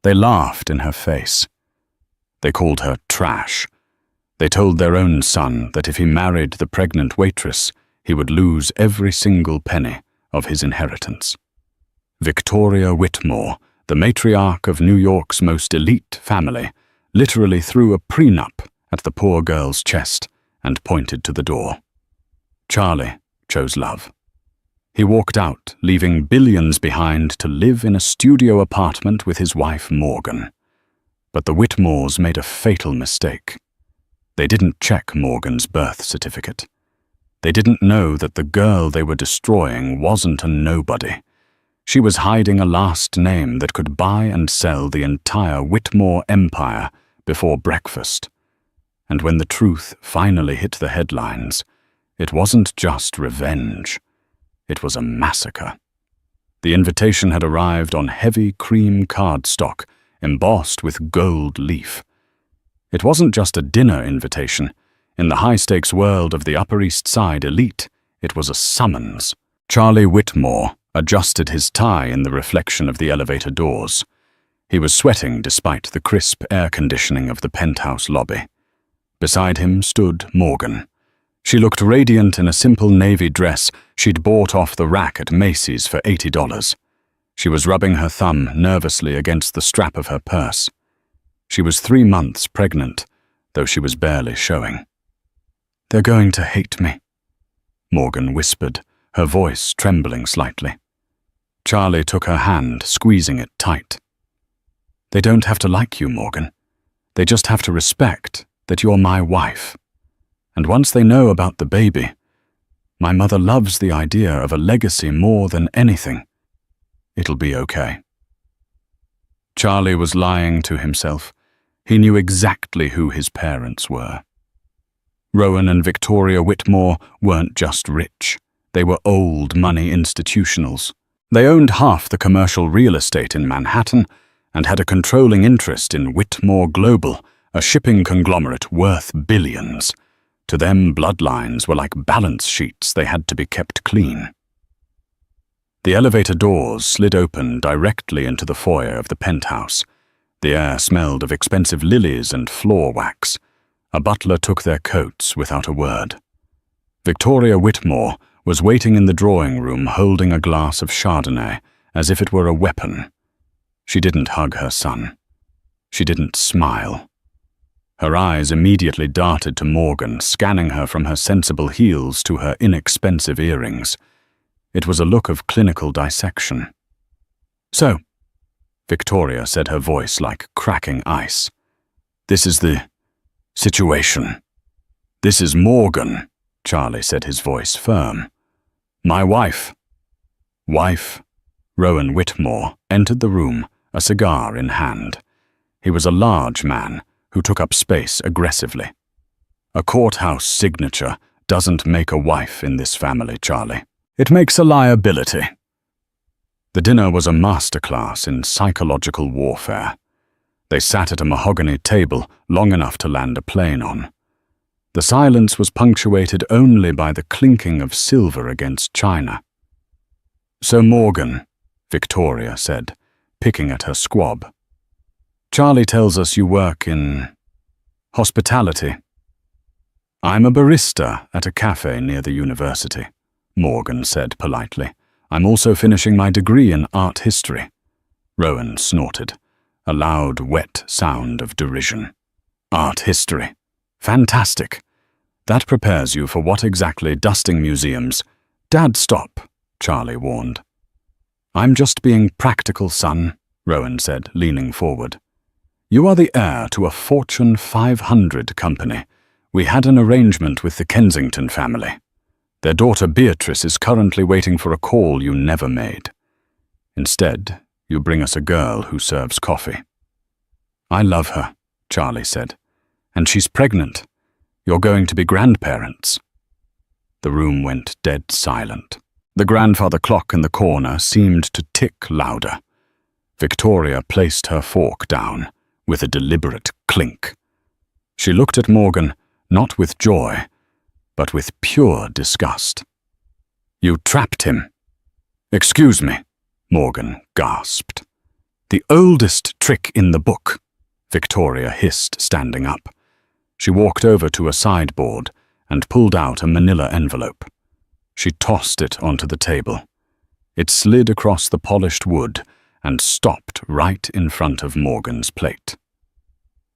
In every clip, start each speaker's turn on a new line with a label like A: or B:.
A: They laughed in her face. They called her trash. They told their own son that if he married the pregnant waitress, he would lose every single penny of his inheritance. Victoria Whitmore, the matriarch of New York's most elite family, literally threw a prenup at the poor girl's chest and pointed to the door. Charlie chose love. He walked out, leaving billions behind to live in a studio apartment with his wife Morgan. But the Whitmores made a fatal mistake. They didn't check Morgan's birth certificate. They didn't know that the girl they were destroying wasn't a nobody. She was hiding a last name that could buy and sell the entire Whitmore empire before breakfast. And when the truth finally hit the headlines, it wasn't just revenge. It was a massacre. The invitation had arrived on heavy cream cardstock, embossed with gold leaf. It wasn't just a dinner invitation. In the high-stakes world of the Upper East Side elite, it was a summons. Charlie Whitmore adjusted his tie in the reflection of the elevator doors. He was sweating despite the crisp air conditioning of the penthouse lobby. Beside him stood Morgan. She looked radiant in a simple navy dress she'd bought off the rack at Macy's for $80. She was rubbing her thumb nervously against the strap of her purse. She was 3 months pregnant, though she was barely showing. "They're going to hate me," Morgan whispered, her voice trembling slightly. Charlie took her hand, squeezing it tight. "They don't have to like you, Morgan. They just have to respect that you're my wife. And once they know about the baby, my mother loves the idea of a legacy more than anything. It'll be okay." Charlie was lying to himself. He knew exactly who his parents were. Rowan and Victoria Whitmore weren't just rich. They were old money institutionals. They owned half the commercial real estate in Manhattan and had a controlling interest in Whitmore Global, a shipping conglomerate worth billions. To them, bloodlines were like balance sheets. They had to be kept clean. The elevator doors slid open directly into the foyer of the penthouse. The air smelled of expensive lilies and floor wax. A butler took their coats without a word. Victoria Whitmore was waiting in the drawing room holding a glass of Chardonnay as if it were a weapon. She didn't hug her son. She didn't smile. Her eyes immediately darted to Morgan, scanning her from her sensible heels to her inexpensive earrings. It was a look of clinical dissection. "So," Victoria said, her voice like cracking ice, "this is the situation." "This is Morgan," Charlie said, his voice firm. "My wife." Wife. Rowan Whitmore entered the room, a cigar in hand. He was a large man who took up space aggressively. "A courthouse signature doesn't make a wife in this family, Charlie. It makes a liability." The dinner was a masterclass in psychological warfare. They sat at a mahogany table long enough to land a plane on. The silence was punctuated only by the clinking of silver against china. "So Morgan," Victoria said, picking at her squab. "Charlie tells us you work in hospitality." "I'm a barista at a cafe near the university," Morgan said politely. "I'm also finishing my degree in art history." Rowan snorted, a loud, wet sound of derision. "Art history. Fantastic. That prepares you for what exactly? Dusting museums." "Dad, stop," Charlie warned. "I'm just being practical, son," Rowan said, leaning forward. "You are the heir to a Fortune 500 company. We had an arrangement with the Kensington family. Their daughter Beatrice is currently waiting for a call you never made. Instead, you bring us a girl who serves coffee." "I love her," Charlie said. "And she's pregnant. You're going to be grandparents." The room went dead silent. The grandfather clock in the corner seemed to tick louder. Victoria placed her fork down with a deliberate clink. She looked at Morgan, not with joy, but with pure disgust. "You trapped him." "Excuse me," Morgan gasped. The oldest trick in the book, Victoria hissed, standing up. She walked over to a sideboard and pulled out a manila envelope. She tossed it onto the table. It slid across the polished wood and stopped right in front of Morgan's plate.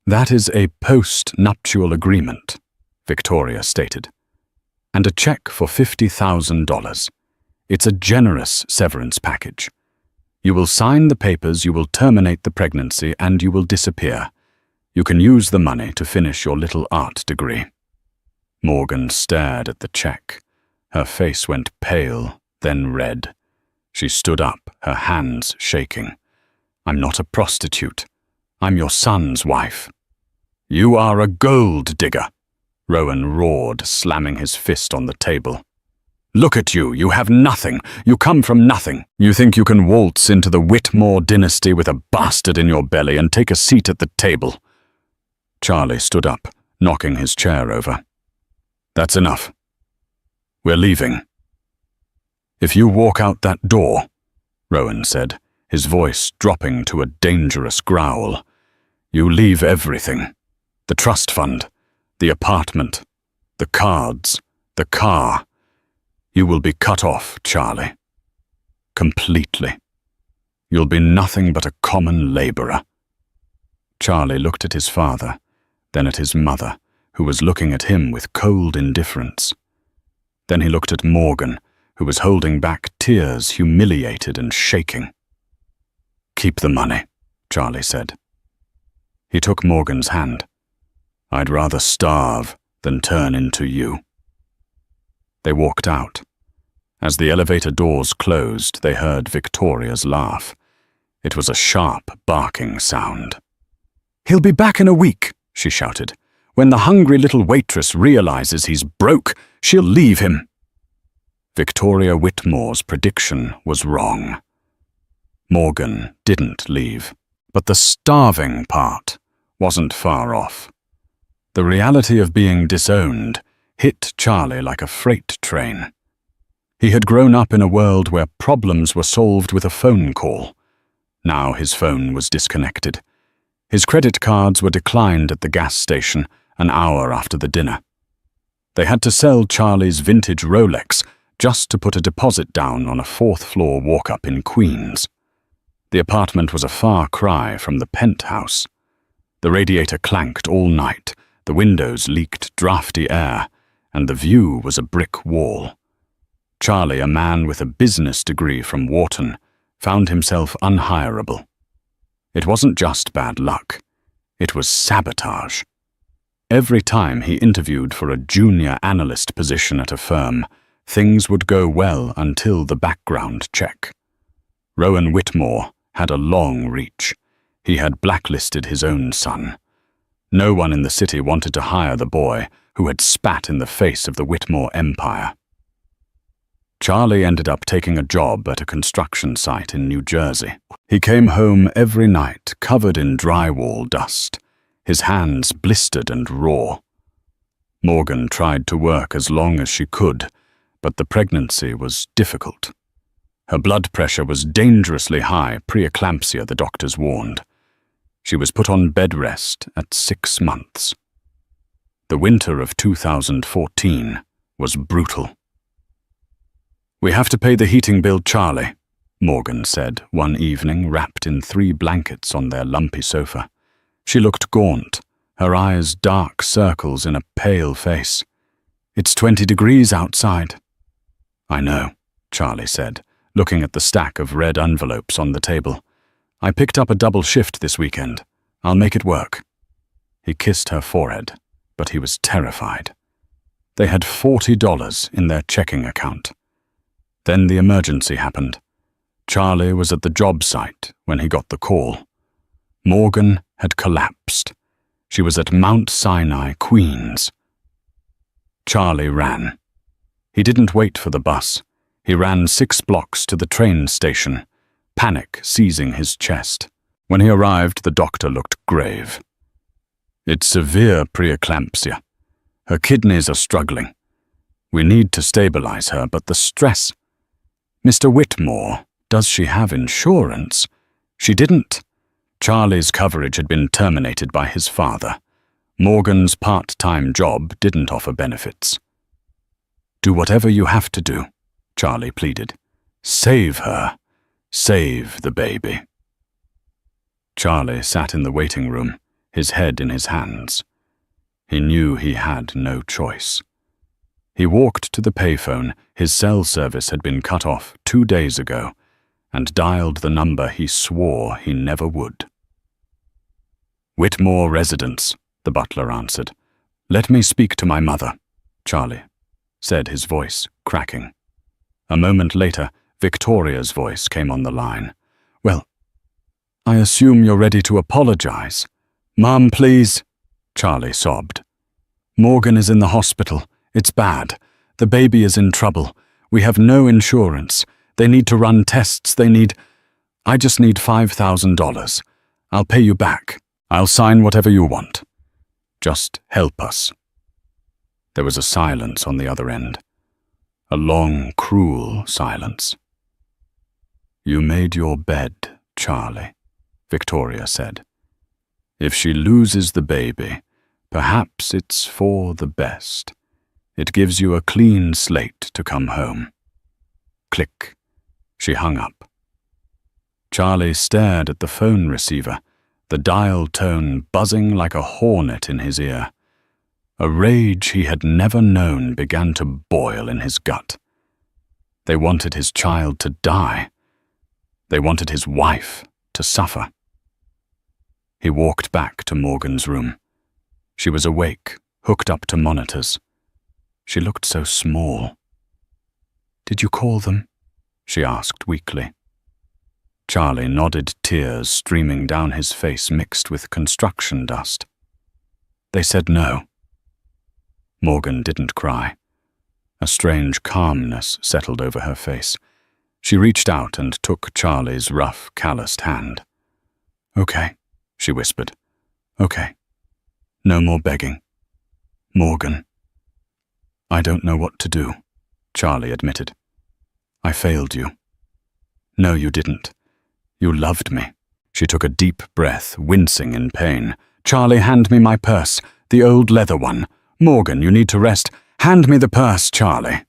A: "That is a post-nuptial agreement," Victoria stated, "and a check for $50,000. It's a generous severance package. You will sign the papers, you will terminate the pregnancy, and you will disappear. You can use the money to finish your little art degree." Morgan stared at the check. Her face went pale, then red. She stood up, her hands shaking. "I'm not a prostitute. I'm your son's wife." "You are a gold digger," Rowan roared, slamming his fist on the table. "Look at you, you have nothing. You come from nothing. You think you can waltz into the Whitmore dynasty with a bastard in your belly and take a seat at the table." Charlie stood up, knocking his chair over. "That's enough. We're leaving." "If you walk out that door," Rowan said, his voice dropping to a dangerous growl, "you leave everything. The trust fund, the apartment, the cards, the car. You will be cut off, Charlie. Completely. You'll be nothing but a common laborer." Charlie looked at his father, then at his mother, who was looking at him with cold indifference. Then he looked at Morgan, who was holding back tears, humiliated and shaking. "Keep the money," Charlie said. He took Morgan's hand. "I'd rather starve than turn into you." They walked out. As the elevator doors closed, they heard Victoria's laugh. It was a sharp, barking sound. "He'll be back in a week," she shouted. "When the hungry little waitress realizes he's broke, she'll leave him." Victoria Whitmore's prediction was wrong. Morgan didn't leave, but the starving part wasn't far off. The reality of being disowned hit Charlie like a freight train. He had grown up in a world where problems were solved with a phone call. Now his phone was disconnected. His credit cards were declined at the gas station an hour after the dinner. They had to sell Charlie's vintage Rolex just to put a deposit down on a fourth-floor walk-up in Queens. The apartment was a far cry from the penthouse. The radiator clanked all night, the windows leaked drafty air, and the view was a brick wall. Charlie, a man with a business degree from Wharton, found himself unhireable. It wasn't just bad luck. It was sabotage. Every time he interviewed for a junior analyst position at a firm, things would go well until the background check. Rowan Whitmore had a long reach. He had blacklisted his own son. No one in the city wanted to hire the boy who had spat in the face of the Whitmore empire. Charlie ended up taking a job at a construction site in New Jersey. He came home every night covered in drywall dust, his hands blistered and raw. Morgan tried to work as long as she could, but the pregnancy was difficult. Her blood pressure was dangerously high, preeclampsia, the doctors warned. She was put on bed rest at 6 months. The winter of 2014 was brutal. "We have to pay the heating bill, Charlie," Morgan said one evening, wrapped in 3 blankets on their lumpy sofa. She looked gaunt, her eyes dark circles in a pale face. "It's 20 degrees outside." "I know," Charlie said, looking at the stack of red envelopes on the table. "I picked up a double shift this weekend. I'll make it work." He kissed her forehead, but he was terrified. They had $40 in their checking account. Then the emergency happened. Charlie was at the job site when he got the call. Morgan had collapsed. She was at Mount Sinai, Queens. Charlie ran. He didn't wait for the bus. He ran 6 blocks to the train station, panic seizing his chest. When he arrived, the doctor looked grave. "It's severe preeclampsia. Her kidneys are struggling. We need to stabilize her, but the stress—" "Mr. Whitmore, does she have insurance?" "She didn't. Charlie's coverage had been terminated by his father. Morgan's part-time job didn't offer benefits. "Do whatever you have to do," Charlie pleaded. "Save her. Save the baby." Charlie sat in the waiting room, his head in his hands. He knew he had no choice. He walked to the payphone. His cell service had been cut off 2 days ago, and dialed the number he swore he never would. "Whitmore residence," the butler answered. "Let me speak to my mother," Charlie said, his voice cracking. A moment later, Victoria's voice came on the line. "Well, I assume you're ready to apologize." "Mom, please," Charlie sobbed. "Morgan is in the hospital. It's bad. The baby is in trouble. We have no insurance. They need to run tests. I just need $5,000. I'll pay you back. I'll sign whatever you want. Just help us." There was a silence on the other end. A long, cruel silence. "You made your bed, Charlie," Victoria said. "If she loses the baby, perhaps it's for the best. It gives you a clean slate to come home." Click. She hung up. Charlie stared at the phone receiver, the dial tone buzzing like a hornet in his ear. A rage he had never known began to boil in his gut. They wanted his child to die. They wanted his wife to suffer. He walked back to Morgan's room. She was awake, hooked up to monitors. She looked so small. "Did you call them?" she asked weakly. Charlie nodded, tears streaming down his face mixed with construction dust. "They said no." Morgan didn't cry. A strange calmness settled over her face. She reached out and took Charlie's rough, calloused hand. "Okay," she whispered. "Okay. No more begging. Morgan." "I don't know what to do," Charlie admitted. "I failed you." "No, you didn't. You loved me." She took a deep breath, wincing in pain. "Charlie, hand me my purse, the old leather one. Morgan, you need to rest. Hand me the purse, Charlie."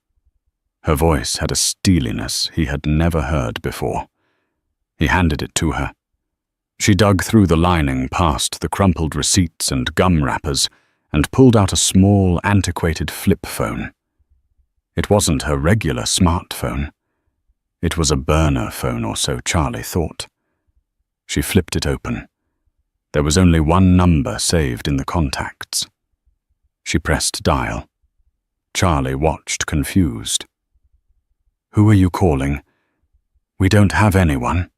A: Her voice had a steeliness he had never heard before. He handed it to her. She dug through the lining past the crumpled receipts and gum wrappers and pulled out a small, antiquated flip phone. It wasn't her regular smartphone. It was a burner phone, or so Charlie thought. She flipped it open. There was only one number saved in the contacts. She pressed dial. Charlie watched, confused. "Who are you calling?" "We don't have anyone."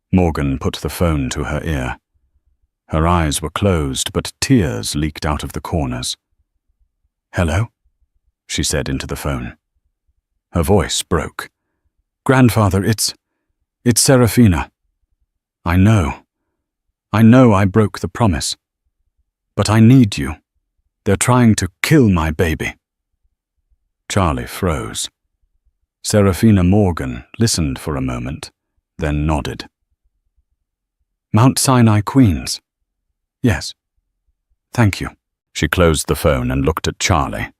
A: Morgan put the phone to her ear. Her eyes were closed, but tears leaked out of the corners. "Hello?" she said into the phone. Her voice broke. "Grandfather, it's Serafina. I know I broke the promise. But I need you. They're trying to kill my baby." Charlie froze. Serafina Morgan listened for a moment, then nodded. "Mount Sinai, Queens." "Yes. Thank you." She closed the phone and looked at Charlie.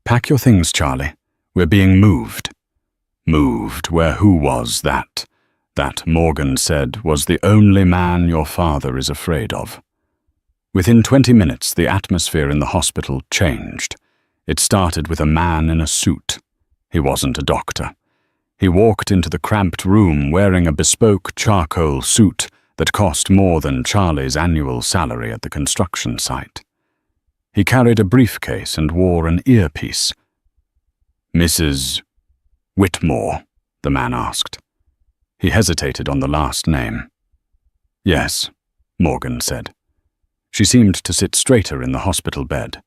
A: "Pack your things, Charlie. We're being moved." Moved where who was that? That, Morgan said, was the only man your father is afraid of. Within 20 minutes, the atmosphere in the hospital changed. It started with a man in a suit. He wasn't a doctor. He walked into the cramped room wearing a bespoke charcoal suit that cost more than Charlie's annual salary at the construction site. He carried a briefcase and wore an earpiece. "Mrs. Whitmore?" the man asked. He hesitated on the last name. "Yes," Morgan said. She seemed to sit straighter in the hospital bed.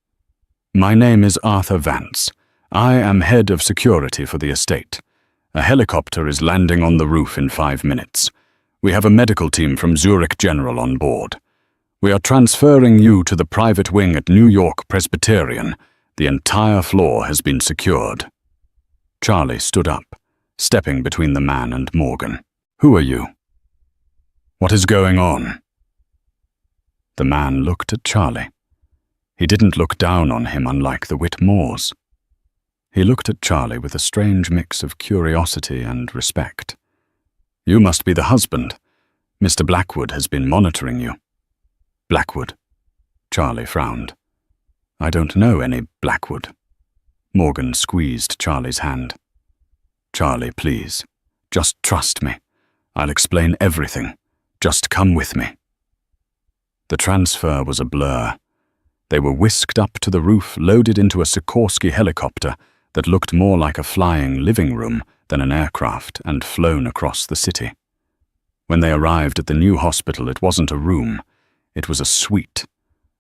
A: "My name is Arthur Vance. I am head of security for the estate. A helicopter is landing on the roof in 5 minutes. We have a medical team from Zurich General on board. We are transferring you to the private wing at New York Presbyterian. The entire floor has been secured." Charlie stood up, stepping between the man and Morgan. "Who are you? What is going on?" The man looked at Charlie. He didn't look down on him unlike the Whitmores. He looked at Charlie with a strange mix of curiosity and respect. "You must be the husband. Mr. Blackwood has been monitoring you." "Blackwood?" Charlie frowned. "I don't know any Blackwood." Morgan squeezed Charlie's hand. "Charlie, please. Just trust me. I'll explain everything. Just come with me." The transfer was a blur. They were whisked up to the roof, loaded into a Sikorsky helicopter that looked more like a flying living room than an aircraft, and flown across the city. When they arrived at the new hospital, it wasn't a room. It was a suite.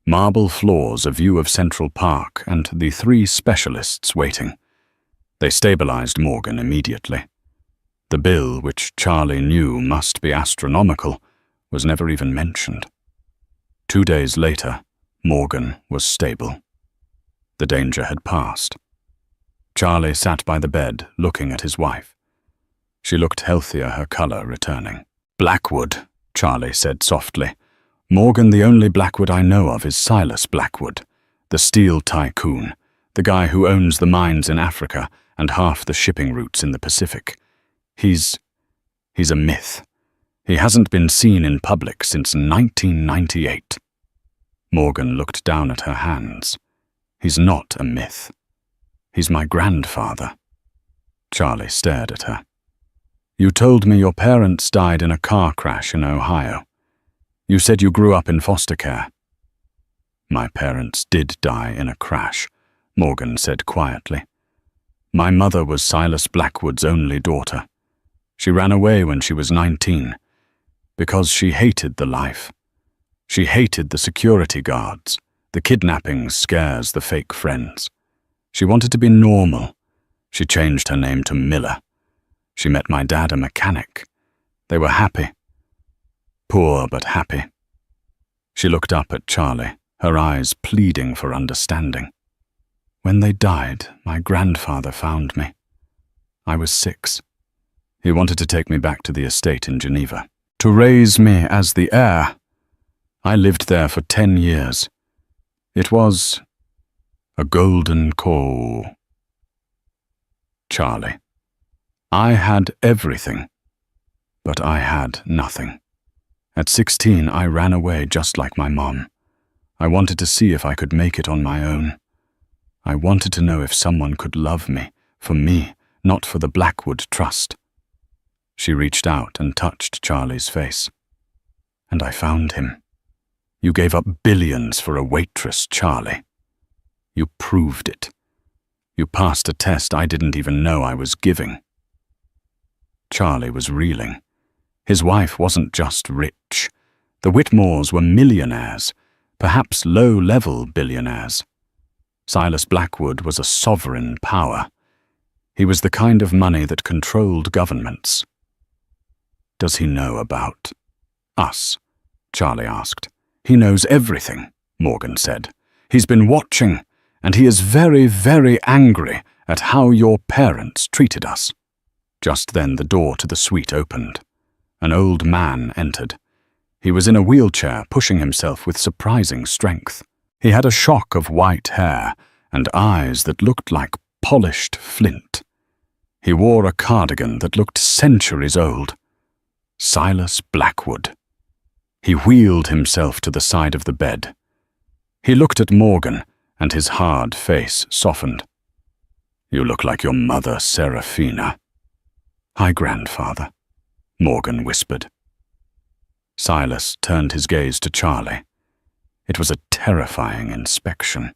A: Marble floors, a view of Central Park, and the 3 specialists waiting. They stabilized Morgan immediately. The bill, which Charlie knew must be astronomical, was never even mentioned. 2 days later, Morgan was stable. The danger had passed. Charlie sat by the bed, looking at his wife. She looked healthier, her color returning. "Blackwood," Charlie said softly. "Morgan, the only Blackwood I know of is Silas Blackwood, the steel tycoon, the guy who owns the mines in Africa and half the shipping routes in the Pacific. He's a myth. He hasn't been seen in public since 1998. Morgan looked down at her hands. "He's not a myth. He's my grandfather." Charlie stared at her. "You told me your parents died in a car crash in Ohio. You said you grew up in foster care." "My parents did die in a crash," Morgan said quietly. "My mother was Silas Blackwood's only daughter. She ran away when she was 19, because she hated the life. She hated the security guards, the kidnappings, scares, the fake friends. She wanted to be normal. She changed her name to Miller. She met my dad, a mechanic. They were happy. Poor but happy." She looked up at Charlie, her eyes pleading for understanding. "When they died, my grandfather found me. I was 6. He wanted to take me back to the estate in Geneva, to raise me as the heir. I lived there for 10 years. It was a golden call." "Charlie, I had everything, but I had nothing. At 16, I ran away just like my mom. I wanted to see if I could make it on my own. I wanted to know if someone could love me, for me, not for the Blackwood Trust." She reached out and touched Charlie's face. "And I found him. You gave up billions for a waitress, Charlie. You proved it. You passed a test I didn't even know I was giving." Charlie was reeling. His wife wasn't just rich. The Whitmores were millionaires, perhaps low-level billionaires. Silas Blackwood was a sovereign power. He was the kind of money that controlled governments. "Does he know about us?" Charlie asked. "He knows everything," Morgan said. "He's been watching, and he is very, very angry at how your parents treated us." Just then the door to the suite opened. An old man entered. He was in a wheelchair, pushing himself with surprising strength. He had a shock of white hair and eyes that looked like polished flint. He wore a cardigan that looked centuries old. Silas Blackwood. He wheeled himself to the side of the bed. He looked at Morgan, and his hard face softened. "You look like your mother, Serafina." "Hi, grandfather," Morgan whispered. Silas turned his gaze to Charlie. It was a terrifying inspection.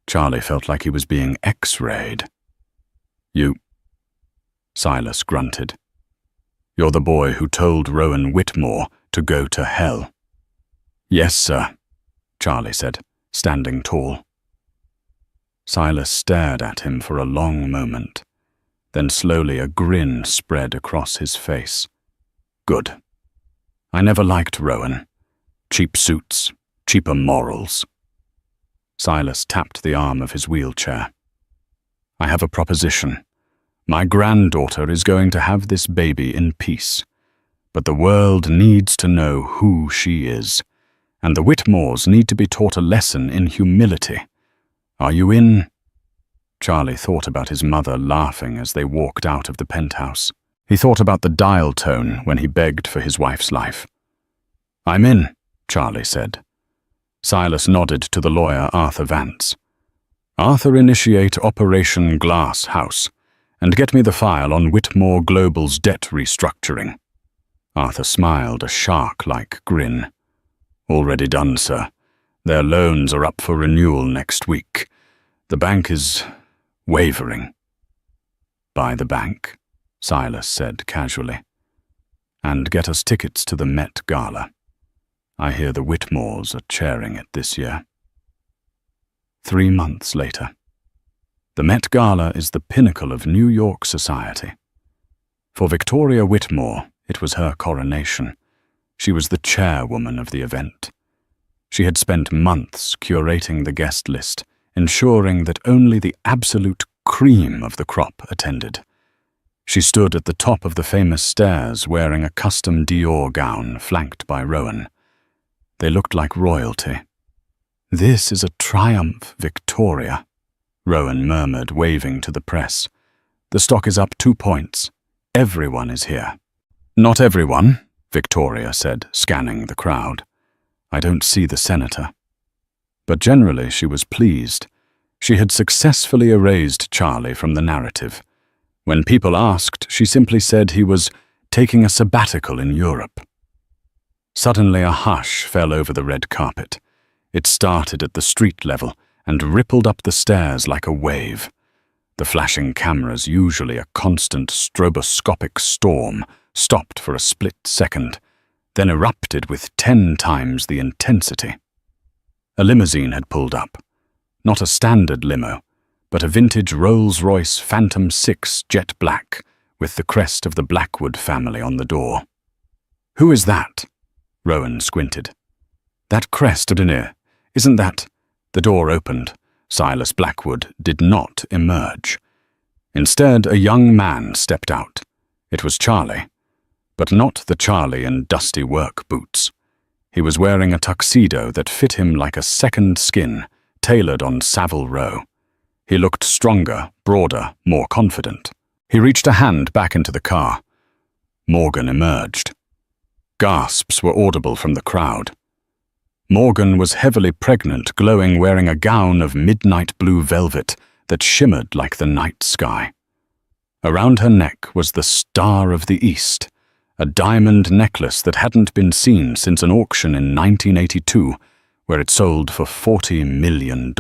A: Charlie felt like he was being X-rayed. "You..." Silas grunted. "You're the boy who told Rowan Whitmore to go to hell." "Yes, sir," Charlie said, standing tall. Silas stared at him for a long moment. Then slowly a grin spread across his face. "Good. I never liked Rowan. Cheap suits, cheaper morals." Silas tapped the arm of his wheelchair. "I have a proposition. My granddaughter is going to have this baby in peace, but the world needs to know who she is, and the Whitmores need to be taught a lesson in humility. Are you in?" Charlie thought about his mother laughing as they walked out of the penthouse. He thought about the dial tone when he begged for his wife's life. "I'm in," Charlie said. Silas nodded to the lawyer Arthur Vance. "Arthur, initiate Operation Glass House, and get me the file on Whitmore Global's debt restructuring." Arthur smiled a shark-like grin. "Already done, sir. Their loans are up for renewal next week. The bank is wavering." "Buy the bank," Silas said casually. "And get us tickets to the Met Gala. I hear the Whitmores are chairing it this year." 3 months later. The Met Gala is the pinnacle of New York society. For Victoria Whitmore, it was her coronation. She was the chairwoman of the event. She had spent months curating the guest list, ensuring that only the absolute cream of the crop attended. She stood at the top of the famous stairs wearing a custom Dior gown flanked by Rowan. They looked like royalty. "This is a triumph, Victoria," Rowan murmured, waving to the press. "The stock is up 2 points. Everyone is here." "Not everyone," Victoria said, scanning the crowd. "I don't see the senator." But generally she was pleased. She had successfully erased Charlie from the narrative. When people asked, she simply said he was taking a sabbatical in Europe. Suddenly a hush fell over the red carpet. It started at the street level and rippled up the stairs like a wave. The flashing cameras, usually a constant stroboscopic storm, stopped for a split second, then erupted with 10 times the intensity. A limousine had pulled up. Not a standard limo, but a vintage Rolls-Royce Phantom 6 jet black with the crest of the Blackwood family on the door. "Who is that?" Rowan squinted. "That crest, isn't that—" The door opened. Silas Blackwood did not emerge. Instead, a young man stepped out. It was Charlie, but not the Charlie in dusty work boots. He was wearing a tuxedo that fit him like a second skin, tailored on Savile Row. He looked stronger, broader, more confident. He reached a hand back into the car. Morgan emerged. Gasps were audible from the crowd. Morgan was heavily pregnant, glowing, wearing a gown of midnight blue velvet that shimmered like the night sky. Around her neck was the Star of the East, a diamond necklace that hadn't been seen since an auction in 1982, where it sold for $40 million.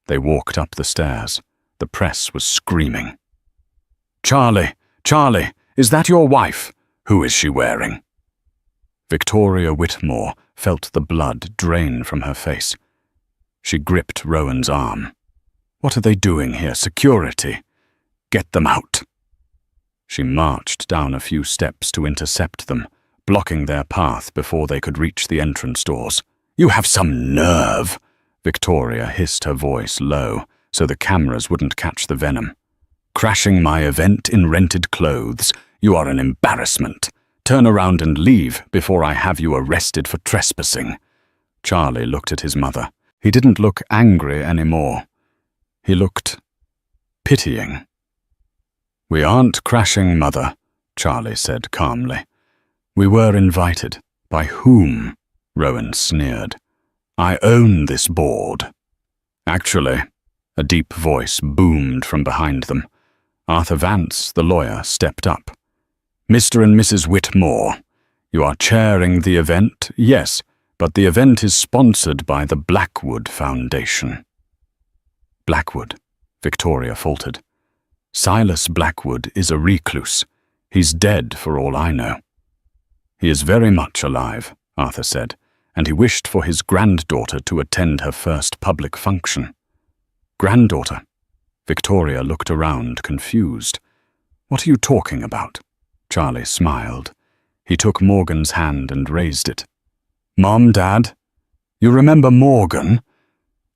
A: They walked up the stairs. The press was screaming. "Charlie, Charlie, is that your wife? Who is she wearing?" Victoria Whitmore felt the blood drain from her face. She gripped Rowan's arm. "What are they doing here? Security? Get them out." She marched down a few steps to intercept them, blocking their path before they could reach the entrance doors. "You have some nerve!" Victoria hissed, her voice low, so the cameras wouldn't catch the venom. "Crashing my event in rented clothes. You are an embarrassment. Turn around and leave before I have you arrested for trespassing." Charlie looked at his mother. He didn't look angry anymore. He looked pitying. "We aren't crashing, Mother," Charlie said calmly. "We were invited." "By whom?" Rowan sneered. "I own this board." "Actually," a deep voice boomed from behind them. Arthur Vance, the lawyer, stepped up. "Mr. and Mrs. Whitmore, you are chairing the event, yes, but the event is sponsored by the Blackwood Foundation." "Blackwood," Victoria faltered. "Silas Blackwood is a recluse. He's dead for all I know." "He is very much alive," Arthur said, and he wished for his granddaughter to attend her first public function. "Granddaughter?" Victoria looked around, confused. "What are you talking about?" Charlie smiled. He took Morgan's hand and raised it. "Mom, Dad, you remember Morgan?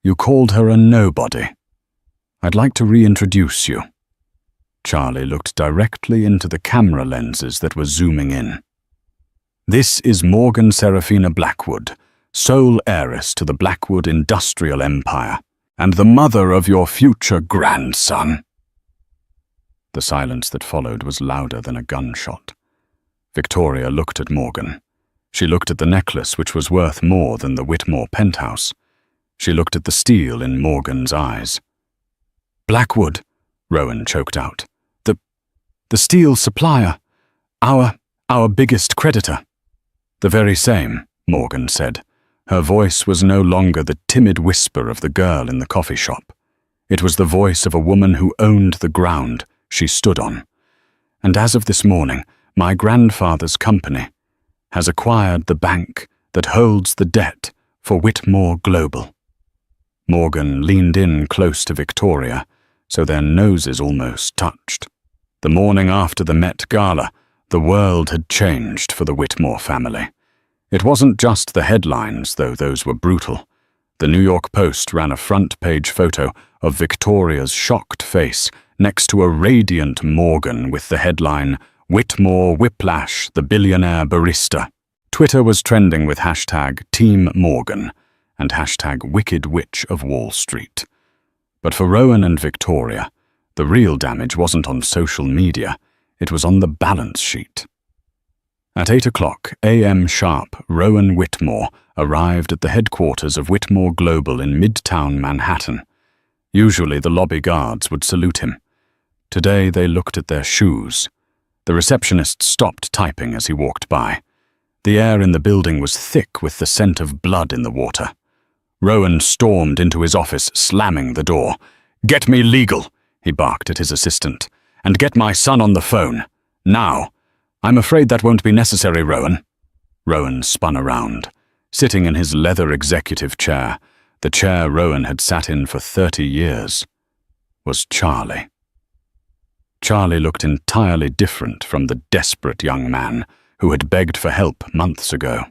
A: You called her a nobody. I'd like to reintroduce you." Charlie looked directly into the camera lenses that were zooming in. This is Morgan Seraphina Blackwood, sole heiress to the Blackwood industrial empire, and the mother of your future grandson." The silence that followed was louder than a gunshot. Victoria looked at Morgan. She looked at the necklace, which was worth more than the Whitmore penthouse. She looked at the steel in Morgan's eyes. "Blackwood," Rowan choked out. The steel supplier. Our biggest creditor." "The very same," Morgan said. Her voice was no longer the timid whisper of the girl in the coffee shop. It was the voice of a woman who owned the ground she stood on. "And as of this morning, my grandfather's company has acquired the bank that holds the debt for Whitmore Global." Morgan leaned in close to Victoria, so their noses almost touched. The morning after the Met Gala, the world had changed for the Whitmore family. It wasn't just the headlines, though those were brutal. The New York Post ran a front-page photo of Victoria's shocked face next to a radiant Morgan with the headline, "Whitmore Whiplash, the billionaire barista." Twitter was trending with hashtag Team Morgan and hashtag Wicked Witch of Wall Street. But for Rowan and Victoria, the real damage wasn't on social media, it was on the balance sheet. At 8 a.m. sharp, Rowan Whitmore arrived at the headquarters of Whitmore Global in Midtown Manhattan. Usually the lobby guards would salute him. Today they looked at their shoes. The receptionist stopped typing as he walked by. The air in the building was thick with the scent of blood in the water. Rowan stormed into his office, slamming the door. "Get me legal," he barked at his assistant, "and get my son on the phone. Now." "I'm afraid that won't be necessary, Rowan." Rowan spun around. Sitting in his leather executive chair, the chair Rowan had sat in for 30 years, was Charlie. Charlie looked entirely different from the desperate young man who had begged for help months ago.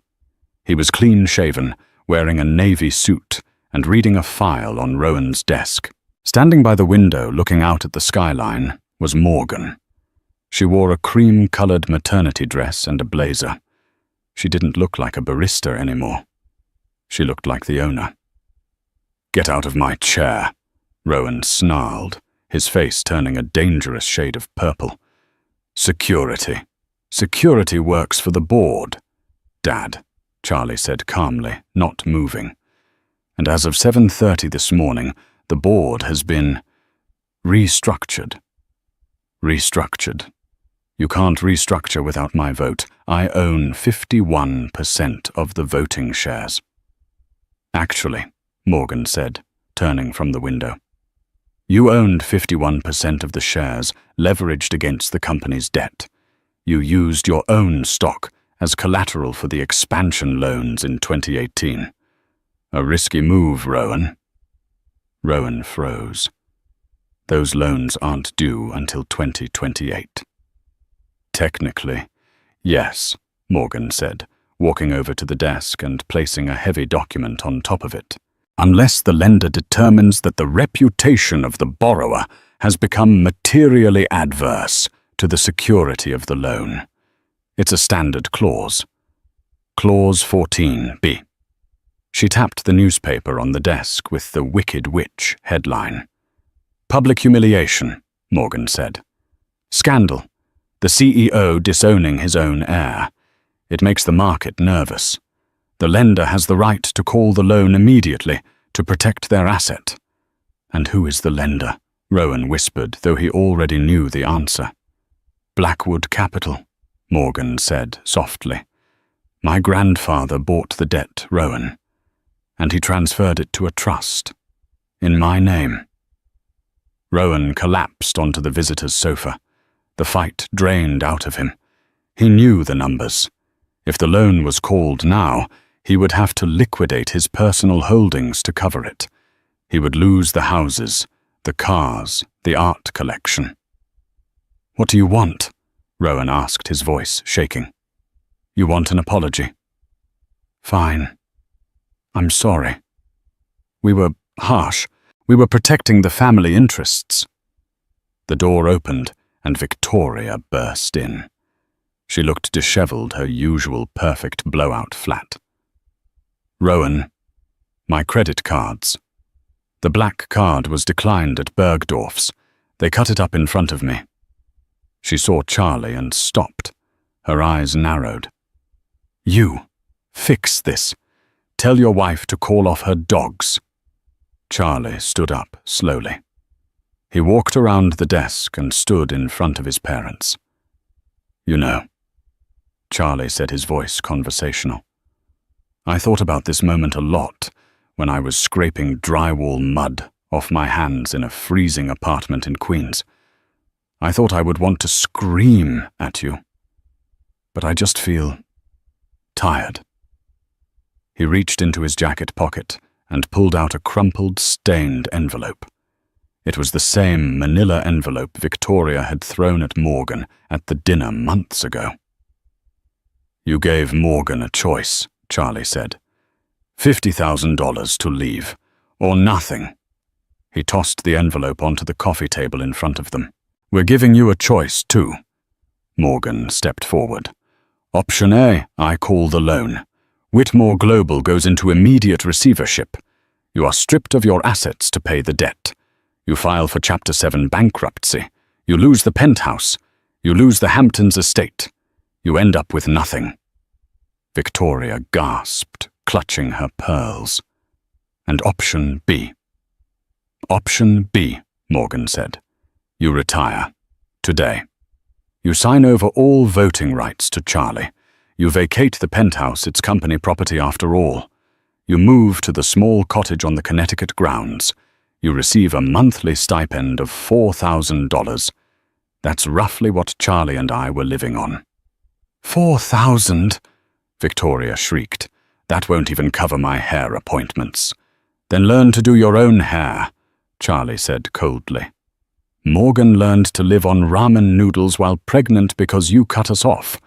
A: He was clean-shaven, wearing a navy suit, and reading a file on Rowan's desk. Standing by the window looking out at the skyline was Morgan. She wore a cream-colored maternity dress and a blazer. She didn't look like a barista anymore. She looked like the owner. "Get out of my chair," Rowan snarled, his face turning a dangerous shade of purple. "Security. Security works for the board, Dad," Charlie said calmly, not moving. "And as of 7:30 this morning, the board has been restructured." "Restructured? You can't restructure without my vote. I own 51% of the voting shares." "Actually," Morgan said, turning from the window, "you owned 51% of the shares leveraged against the company's debt. You used your own stock as collateral for the expansion loans in 2018. A risky move, Rowan." Rowan froze. "Those loans aren't due until 2028. "Technically, yes," Morgan said, walking over to the desk and placing a heavy document on top of it. "Unless the lender determines that the reputation of the borrower has become materially adverse to the security of the loan. It's a standard clause. Clause 14b. She tapped the newspaper on the desk with the Wicked Witch headline. "Public humiliation," Morgan said. "Scandal. The CEO disowning his own heir. It makes the market nervous. The lender has the right to call the loan immediately to protect their asset." "And who is the lender?" Rowan whispered, though he already knew the answer. "Blackwood Capital," Morgan said softly. "My grandfather bought the debt, Rowan, and he transferred it to a trust. In my name." Rowan collapsed onto the visitor's sofa. The fight drained out of him. He knew the numbers. If the loan was called now, he would have to liquidate his personal holdings to cover it. He would lose the houses, the cars, the art collection. "What do you want?" Rowan asked, his voice shaking. "You want an apology?" "Fine. I'm sorry. We were harsh. We were protecting the family interests." The door opened, and Victoria burst in. She looked disheveled, her usual perfect blowout flat. "Rowan, my credit cards." The black card was declined at Bergdorf's. They cut it up in front of me. She saw Charlie and stopped. Her eyes narrowed. "You, fix this. Tell your wife to call off her dogs." Charlie stood up slowly. He walked around the desk and stood in front of his parents. "You know," Charlie said, his voice conversational, "I thought about this moment a lot when I was scraping drywall mud off my hands in a freezing apartment in Queens. I thought I would want to scream at you, but I just feel tired." He reached into his jacket pocket and pulled out a crumpled, stained envelope. It was the same manila envelope Victoria had thrown at Morgan at the dinner months ago. "You gave Morgan a choice," Charlie said. $50,000 to leave, or nothing." He tossed the envelope onto the coffee table in front of them. "We're giving you a choice, too." Morgan stepped forward. "Option A, I call the loan. Whitmore Global goes into immediate receivership. You are stripped of your assets to pay the debt. You file for Chapter 7 bankruptcy. You lose the penthouse. You lose the Hamptons estate. You end up with nothing." Victoria gasped, clutching her pearls. "And option B?" "Option B," Morgan said. "You retire. Today. You sign over all voting rights to Charlie. You vacate the penthouse, its company property after all. You move to the small cottage on the Connecticut grounds. You receive a monthly stipend of $4,000. That's roughly what Charlie and I were living on." "$4,000?" Victoria shrieked. "That won't even cover my hair appointments." "Then learn to do your own hair," Charlie said coldly. "Morgan learned to live on ramen noodles while pregnant because you cut us off.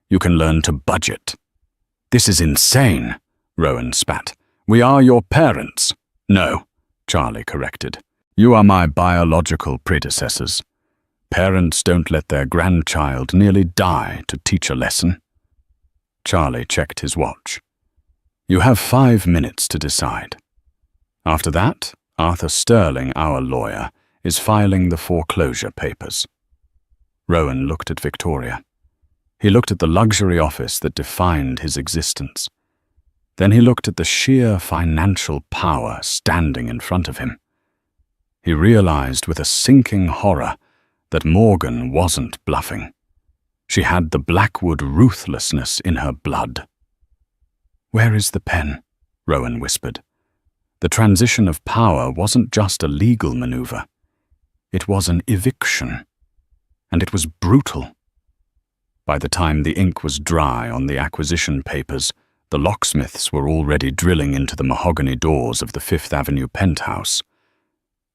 A: You can learn to budget." "This is insane," Rowan spat. "We are your parents." "No," Charlie corrected. "You are my biological predecessors. Parents don't let their grandchild nearly die to teach a lesson." Charlie checked his watch. "You have 5 minutes to decide. After that, Arthur Sterling, our lawyer, is filing the foreclosure papers." Rowan looked at Victoria. He looked at the luxury office that defined his existence. Then he looked at the sheer financial power standing in front of him. He realized with a sinking horror that Morgan wasn't bluffing. She had the Blackwood ruthlessness in her blood. "Where is the pen?" Rowan whispered. The transition of power wasn't just a legal maneuver. It was an eviction. And it was brutal. By the time the ink was dry on the acquisition papers, the locksmiths were already drilling into the mahogany doors of the Fifth Avenue penthouse.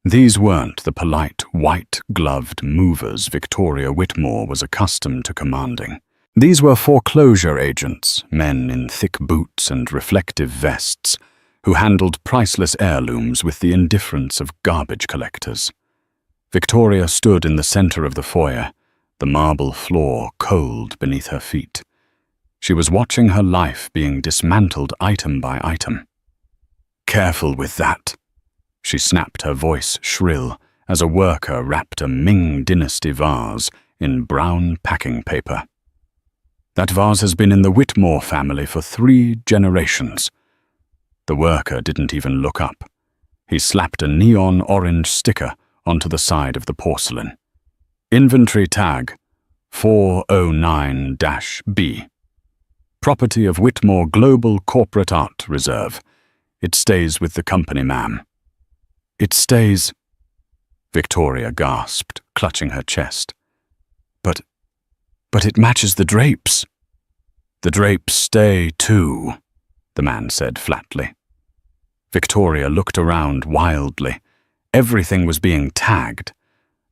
A: These weren't the polite, white-gloved movers Victoria Whitmore was accustomed to commanding. These were foreclosure agents, men in thick boots and reflective vests, who handled priceless heirlooms with the indifference of garbage collectors. Victoria stood in the center of the foyer, the marble floor cold beneath her feet. She was watching her life being dismantled item by item. "Careful with that," she snapped, her voice shrill, as a worker wrapped a Ming Dynasty vase in brown packing paper. "That vase has been in the Whitmore family for 3 generations. The worker didn't even look up. He slapped a neon orange sticker onto the side of the porcelain. "Inventory tag 409-B. Property of Whitmore Global Corporate Art Reserve. It stays with the company, ma'am." "It stays..." Victoria gasped, clutching her chest. But it matches the drapes." "The drapes stay too," the man said flatly. Victoria looked around wildly. Everything was being tagged.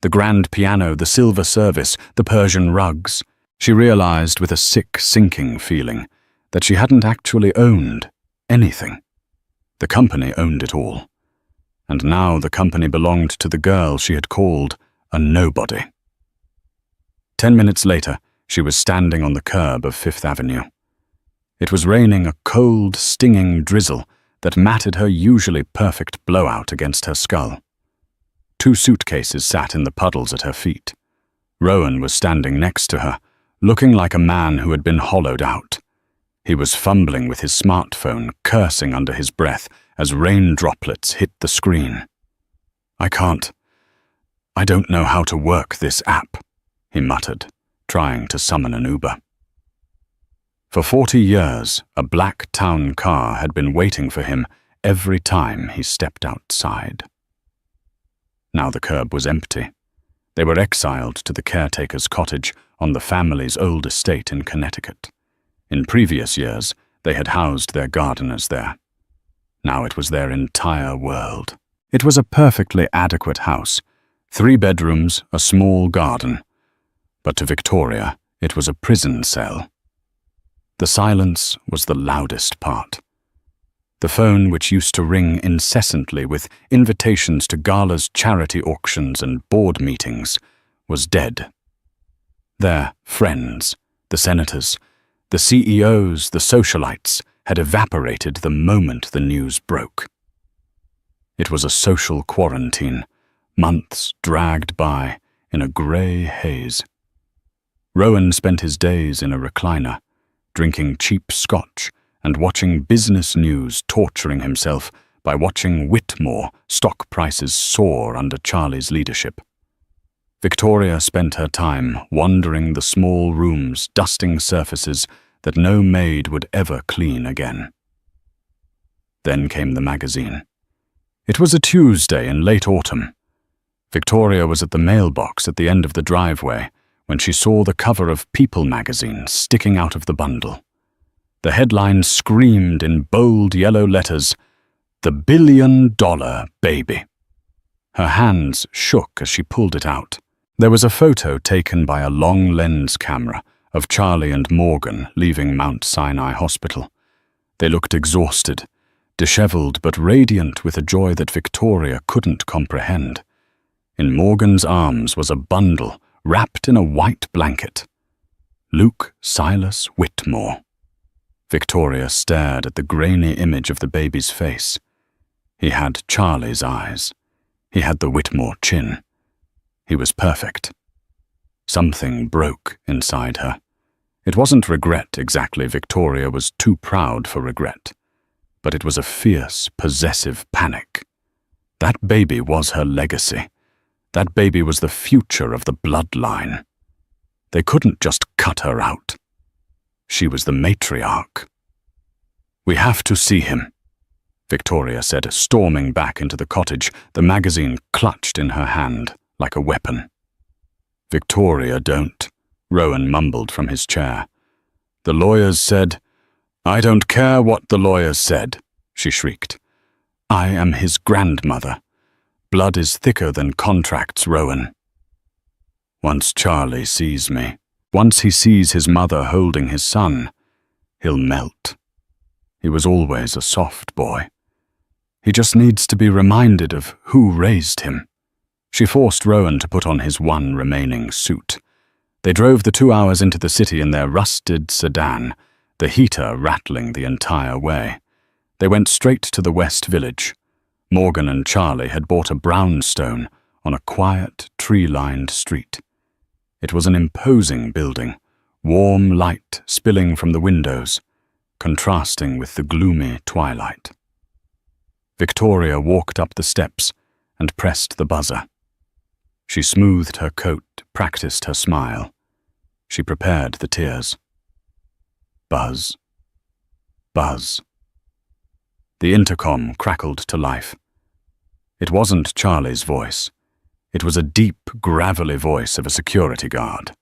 A: The grand piano, the silver service, the Persian rugs. She realized with a sick, sinking feeling that she hadn't actually owned anything. The company owned it all. And now the company belonged to the girl she had called a nobody. 10 minutes later, She was standing on the curb of Fifth Avenue. It was raining a cold, stinging drizzle that matted her usually perfect blowout against her skull. 2 suitcases sat in the puddles at her feet. Rowan was standing next to her, looking like a man who had been hollowed out. He was fumbling with his smartphone, cursing under his breath as rain droplets hit the screen. I don't know how to work this app," he muttered, trying to summon an Uber. For 40 years, a black town car had been waiting for him every time he stepped outside. Now the curb was empty. They were exiled to the caretaker's cottage on the family's old estate in Connecticut. In previous years, they had housed their gardeners there. Now it was their entire world. It was a perfectly adequate house, 3 bedrooms, a small garden. But to Victoria, it was a prison cell. The silence was the loudest part. The phone, which used to ring incessantly with invitations to galas, charity auctions, and board meetings, was dead. Their friends, the senators, the CEOs, the socialites, had evaporated the moment the news broke. It was a social quarantine, months dragged by in a grey haze. Rowan spent his days in a recliner, drinking cheap scotch and watching business news, torturing himself by watching Whitmore stock prices soar under Charlie's leadership. Victoria spent her time wandering the small rooms, dusting surfaces that no maid would ever clean again. Then came the magazine. It was a Tuesday in late autumn. Victoria was at the mailbox at the end of the driveway when she saw the cover of People magazine sticking out of the bundle. The headline screamed in bold yellow letters, "The $1 billion baby." Her hands shook as she pulled it out. There was a photo taken by a long lens camera of Charlie and Morgan leaving Mount Sinai Hospital. They looked exhausted, disheveled but radiant with a joy that Victoria couldn't comprehend. In Morgan's arms was a bundle wrapped in a white blanket. Luke Silas Whitmore. Victoria stared at the grainy image of the baby's face. He had Charlie's eyes. He had the Whitmore chin. He was perfect. Something broke inside her. It wasn't regret exactly. Victoria was too proud for regret. But it was a fierce, possessive panic. That baby was her legacy. That baby was the future of the bloodline. They couldn't just cut her out. She was the matriarch. "We have to see him," Victoria said, storming back into the cottage, the magazine clutched in her hand like a weapon. "Victoria, don't," Rowan mumbled from his chair. "The lawyers said—" "I don't care what the lawyers said," she shrieked. "I am his grandmother. Blood is thicker than contracts, Rowan. Once Charlie sees me, once he sees his mother holding his son, he'll melt. He was always a soft boy. He just needs to be reminded of who raised him." She forced Rowan to put on his one remaining suit. They drove the 2 hours into the city in their rusted sedan, the heater rattling the entire way. They went straight to the West Village. Morgan and Charlie had bought a brownstone on a quiet, tree-lined street. It was an imposing building, warm light spilling from the windows, contrasting with the gloomy twilight. Victoria walked up the steps and pressed the buzzer. She smoothed her coat, practiced her smile. She prepared the tears. Buzz. Buzz. The intercom crackled to life. It wasn't Charlie's voice. It was a deep, gravelly voice of a security guard.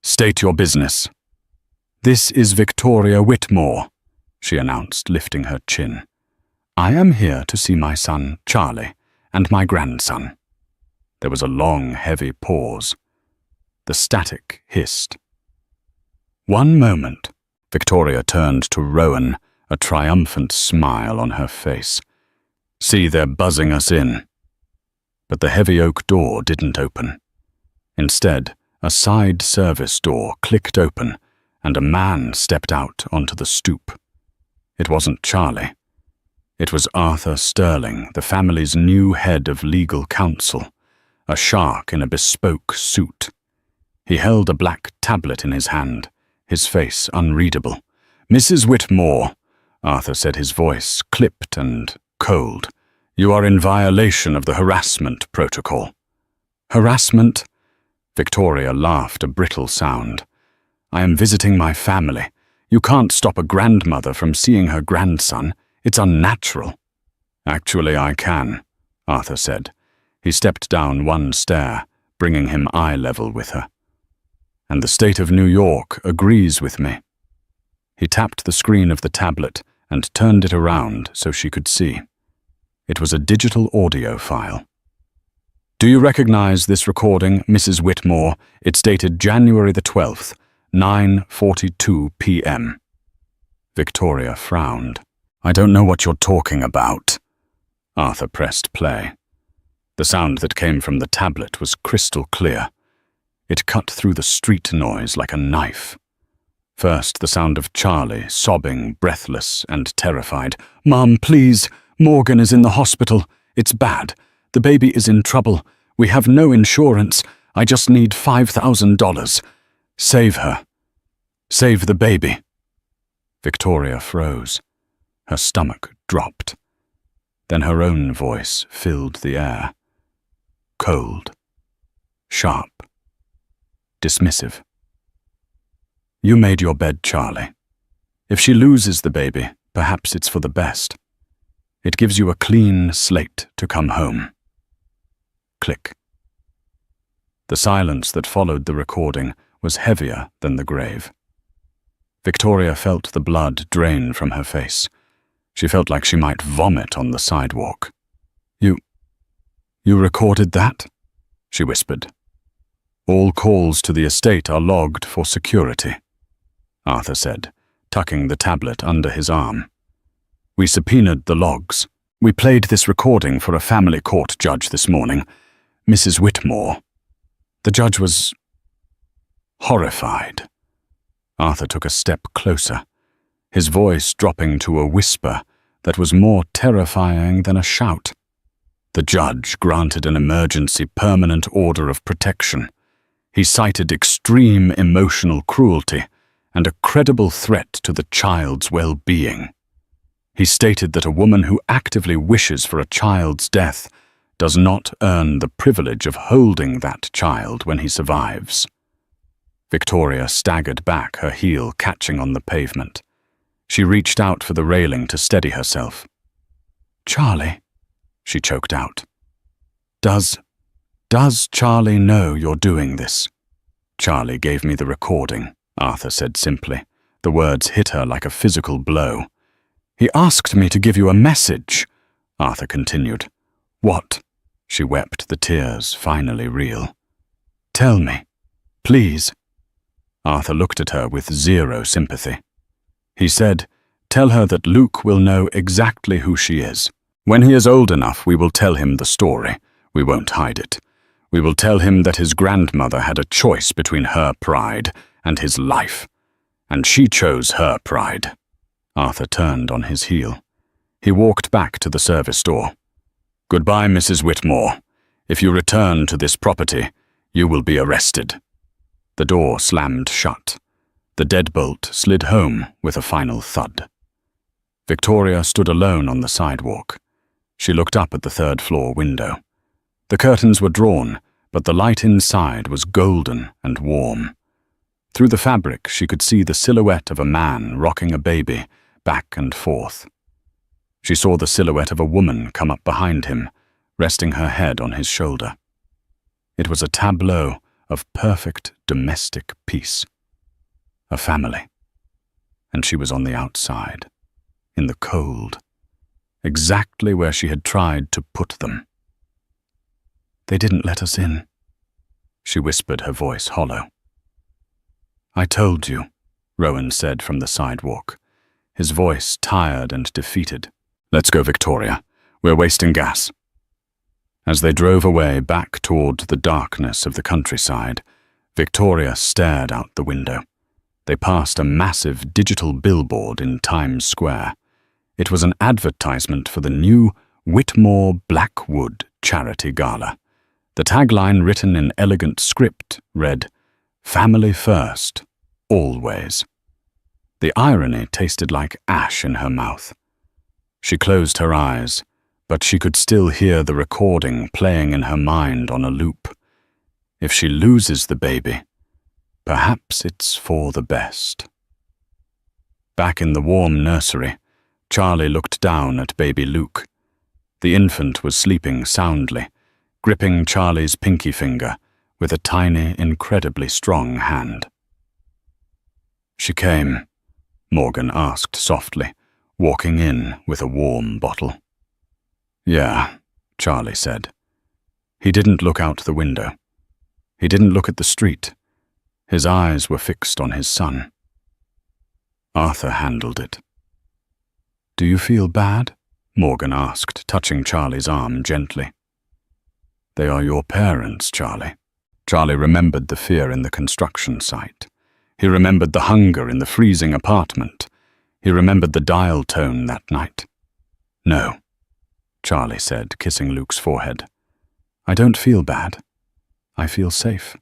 A: "State your business." "This is Victoria Whitmore," she announced, lifting her chin. "I am here to see my son, Charlie, and my grandson." There was a long, heavy pause. The static hissed. "One moment." Victoria turned to Rowan, a triumphant smile on her face. "See, they're buzzing us in." But the heavy oak door didn't open. Instead, A side service door clicked open, and a man stepped out onto the stoop. It wasn't Charlie. It was Arthur Sterling, the family's new head of legal counsel, a shark in a bespoke suit. He held a black tablet in his hand, his face unreadable. "Mrs. Whitmore," Arthur said, his voice clipped and cold, "you are in violation of the harassment protocol." "Harassment?" Victoria laughed, a brittle sound. "I am visiting my family. You can't stop a grandmother from seeing her grandson. It's unnatural." "Actually, I can," Arthur said. He stepped down one stair, bringing him eye level with her. "And the state of New York agrees with me." He tapped the screen of the tablet and turned it around so she could see. It was a digital audio file. "Do you recognize this recording, Mrs. Whitmore? It's dated January the 12th, 9:42 p.m. Victoria frowned. "I don't know what you're talking about." Arthur pressed play. The sound that came from the tablet was crystal clear. It cut through the street noise like a knife. First, the sound of Charlie, sobbing, breathless and terrified. "Mom, please! Morgan is in the hospital. It's bad. The baby is in trouble. We have no insurance. I just need $5,000. Save her. Save the baby." Victoria froze. Her stomach dropped. Then her own voice filled the air. Cold. Sharp. Dismissive. "You made your bed, Charlie. If she loses the baby, perhaps it's for the best. It gives you a clean slate to come home." Click. The silence that followed the recording was heavier than the grave. Victoria felt the blood drain from her face. She felt like she might vomit on the sidewalk. You recorded that?" she whispered. "All calls to the estate are logged for security," Arthur said, tucking the tablet under his arm. "We subpoenaed the logs. We played this recording for a family court judge this morning, Mrs. Whitmore. The judge was horrified." Arthur took a step closer, his voice dropping to a whisper that was more terrifying than a shout. "The judge granted an emergency permanent order of protection. He cited extreme emotional cruelty and a credible threat to the child's well-being. He stated that a woman who actively wishes for a child's death does not earn the privilege of holding that child when he survives." Victoria staggered back, her heel catching on the pavement. She reached out for the railing to steady herself. "Charlie," she choked out. Does Charlie know you're doing this?" "Charlie gave me the recording," Arthur said simply. The words hit her like a physical blow. "He asked me to give you a message," Arthur continued. "What?" She wept, the tears finally real. "Tell me, please." Arthur looked at her with zero sympathy. He said, "Tell her that Luke will know exactly who she is. When he is old enough, we will tell him the story. We won't hide it. We will tell him that his grandmother had a choice between her pride and his life, and she chose her pride." Arthur turned on his heel. He walked back to the service door. "Goodbye, Mrs. Whitmore. If you return to this property, you will be arrested." The door slammed shut. The deadbolt slid home with a final thud. Victoria stood alone on the sidewalk. She looked up at the third-floor window. The curtains were drawn, but the light inside was golden and warm. Through the fabric, she could see the silhouette of a man rocking a baby back and forth. She saw the silhouette of a woman come up behind him, resting her head on his shoulder. It was a tableau of perfect domestic peace. A family. And she was on the outside, in the cold, exactly where she had tried to put them. "They didn't let us in," she whispered, her voice hollow. "I told you," Rowan said from the sidewalk, his voice tired and defeated. "Let's go, Victoria. We're wasting gas." As they drove away back toward the darkness of the countryside, Victoria stared out the window. They passed a massive digital billboard in Times Square. It was an advertisement for the new Whitmore Blackwood Charity Gala. The tagline, written in elegant script, read, "Family first, always." The irony tasted like ash in her mouth. She closed her eyes, but she could still hear the recording playing in her mind on a loop. If she loses the baby, perhaps it's for the best. Back in the warm nursery, Charlie looked down at baby Luke. The infant was sleeping soundly, gripping Charlie's pinky finger with a tiny, incredibly strong hand. "She came," Morgan asked softly, walking in with a warm bottle. "Yeah," Charlie said. He didn't look out the window. He didn't look at the street. His eyes were fixed on his son. Arthur handled it. "Do you feel bad?" Morgan asked, touching Charlie's arm gently. "They are your parents, Charlie." Charlie remembered the fear in the construction site. He remembered the hunger in the freezing apartment. He remembered the dial tone that night. "No," Charlie said, kissing Luke's forehead. "I don't feel bad. I feel safe."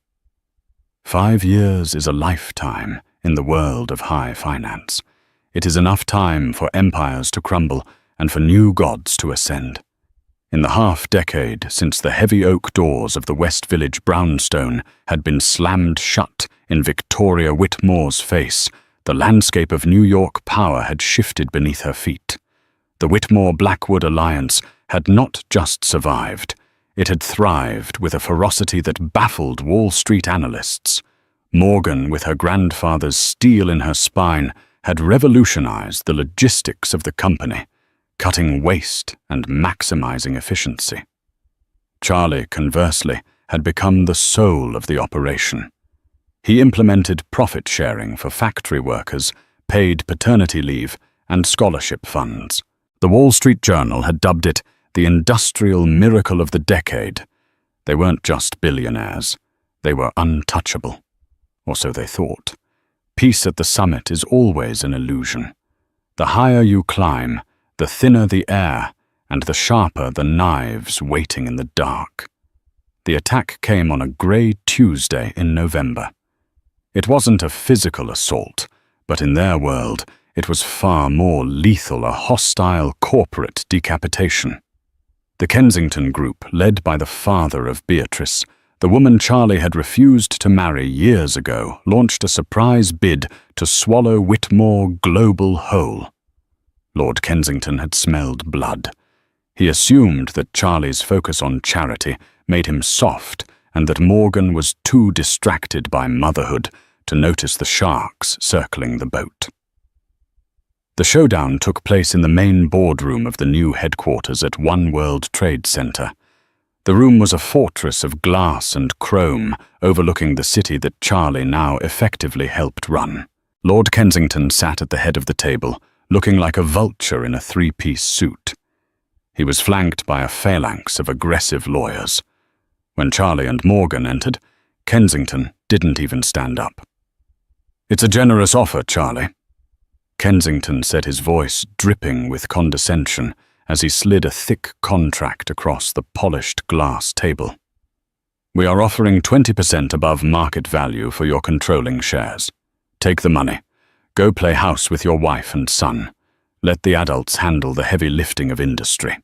A: 5 years is a lifetime in the world of high finance. It is enough time for empires to crumble and for new gods to ascend. In the half-decade since the heavy oak doors of the West Village brownstone had been slammed shut in Victoria Whitmore's face, the landscape of New York power had shifted beneath her feet. The Whitmore-Blackwood alliance had not just survived, it had thrived with a ferocity that baffled Wall Street analysts. Morgan, with her grandfather's steel in her spine, had revolutionized the logistics of the company, cutting waste and maximizing efficiency. Charlie, conversely, had become the soul of the operation. He implemented profit sharing for factory workers, paid paternity leave, and scholarship funds. The Wall Street Journal had dubbed it the industrial miracle of the decade. They weren't just billionaires. They were untouchable. Or so they thought. Peace at the summit is always an illusion. The higher you climb, the thinner the air, and the sharper the knives waiting in the dark. The attack came on a grey Tuesday in November. It wasn't a physical assault, but in their world, it was far more lethal, a hostile corporate decapitation. The Kensington Group, led by the father of Beatrice, the woman Charlie had refused to marry years ago, launched a surprise bid to swallow Whitmore global whole. Lord Kensington had smelled blood. He assumed that Charlie's focus on charity made him soft and that Morgan was too distracted by motherhood to notice the sharks circling the boat. The showdown took place in the main boardroom of the new headquarters at One World Trade Center. The room was a fortress of glass and chrome overlooking the city that Charlie now effectively helped run. Lord Kensington sat at the head of the table, looking like a vulture in a three-piece suit. He was flanked by a phalanx of aggressive lawyers. When Charlie and Morgan entered, Kensington didn't even stand up. "It's a generous offer, Charlie," Kensington said, his voice dripping with condescension as he slid a thick contract across the polished glass table. "We are offering 20% above market value for your controlling shares. Take the money. Go play house with your wife and son. Let the adults handle the heavy lifting of industry."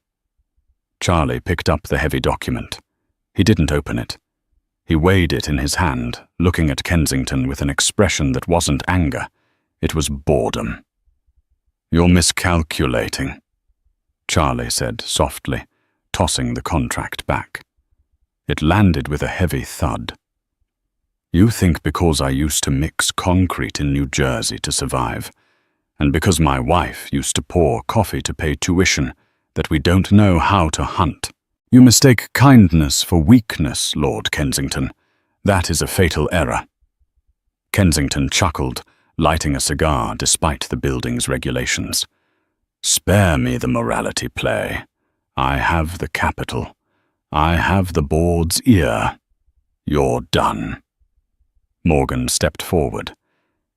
A: Charlie picked up the heavy document. He didn't open it. He weighed it in his hand, looking at Kensington with an expression that wasn't anger. It was boredom. "You're miscalculating," Charlie said softly, tossing the contract back. It landed with a heavy thud. "You think because I used to mix concrete in New Jersey to survive, and because my wife used to pour coffee to pay tuition, that we don't know how to hunt. You mistake kindness for weakness, Lord Kensington. That is a fatal error." Kensington chuckled, lighting a cigar despite the building's regulations. "Spare me the morality play. I have the capital. I have the board's ear. You're done." Morgan stepped forward.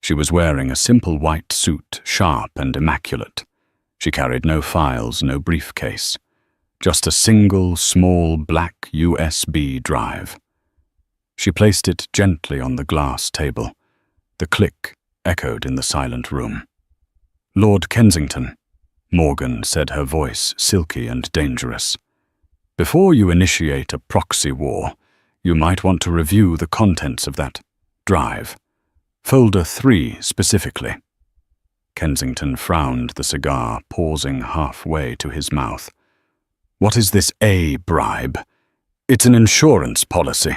A: She was wearing a simple white suit, sharp and immaculate. She carried no files, no briefcase. Just a single, small, black USB drive. She placed it gently on the glass table. The click echoed in the silent room. "Lord Kensington," Morgan said, her voice silky and dangerous. "Before you initiate a proxy war, you might want to review the contents of that drive. Folder 3 specifically." Kensington frowned the cigar, pausing halfway to his mouth. "What is this bribe?" "It's an insurance policy,"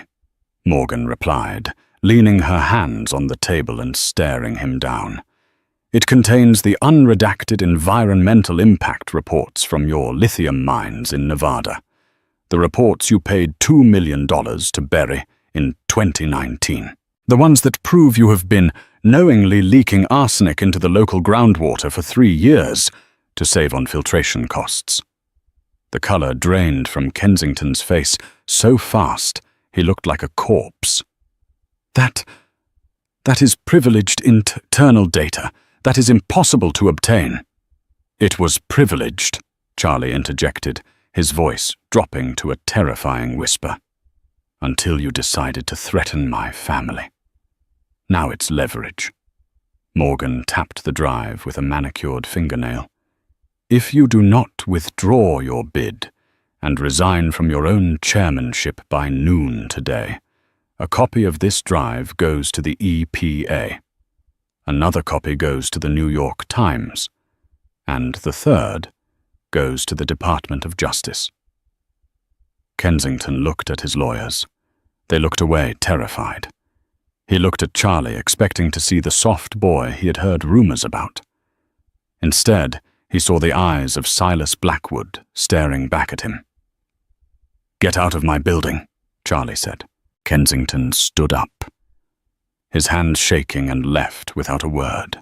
A: Morgan replied, leaning her hands on the table and staring him down. "It contains the unredacted environmental impact reports from your lithium mines in Nevada. The reports you paid $2 million to bury in 2019. The ones that prove you have been knowingly leaking arsenic into the local groundwater for 3 years to save on filtration costs." The color drained from Kensington's face so fast he looked like a corpse. That is privileged internal data. That is impossible to obtain." "It was privileged," Charlie interjected, his voice dropping to a terrifying whisper, "until you decided to threaten my family. Now it's leverage." Morgan tapped the drive with a manicured fingernail. "If you do not withdraw your bid and resign from your own chairmanship by noon today, a copy of this drive goes to the EPA. Another copy goes to the New York Times, and the third goes to the Department of Justice." Kensington looked at his lawyers. They looked away, terrified. He looked at Charlie, expecting to see the soft boy he had heard rumors about. Instead, he saw the eyes of Silas Blackwood staring back at him. "Get out of my building," Charlie said. Kensington stood up, his hands shaking, and left without a word.